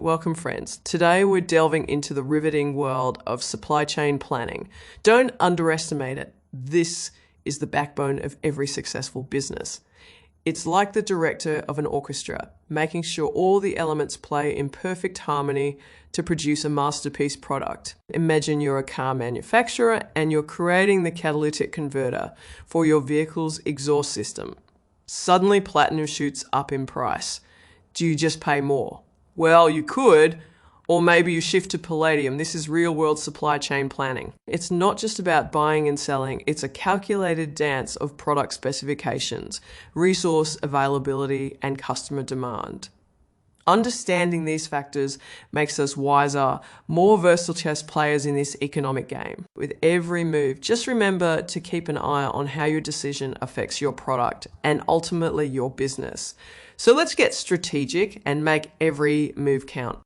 Welcome friends. Today we're delving into the riveting world of supply chain planning. Don't underestimate it. This is the backbone of every successful business. It's like the director of an orchestra, making sure all the elements play in perfect harmony to produce a masterpiece product. Imagine you're a car manufacturer and you're creating the catalytic converter for your vehicle's exhaust system. Suddenly platinum shoots up in price. Do you just pay more? Well, you could, or maybe you shift to palladium. This is real-world supply chain planning. It's not just about buying and selling, it's a calculated dance of product specifications, resource availability, and customer demand. Understanding these factors makes us wiser, more versatile chess players in this economic game. With every move, just remember to keep an eye on how your decision affects your product and ultimately your business. So let's get strategic and make every move count.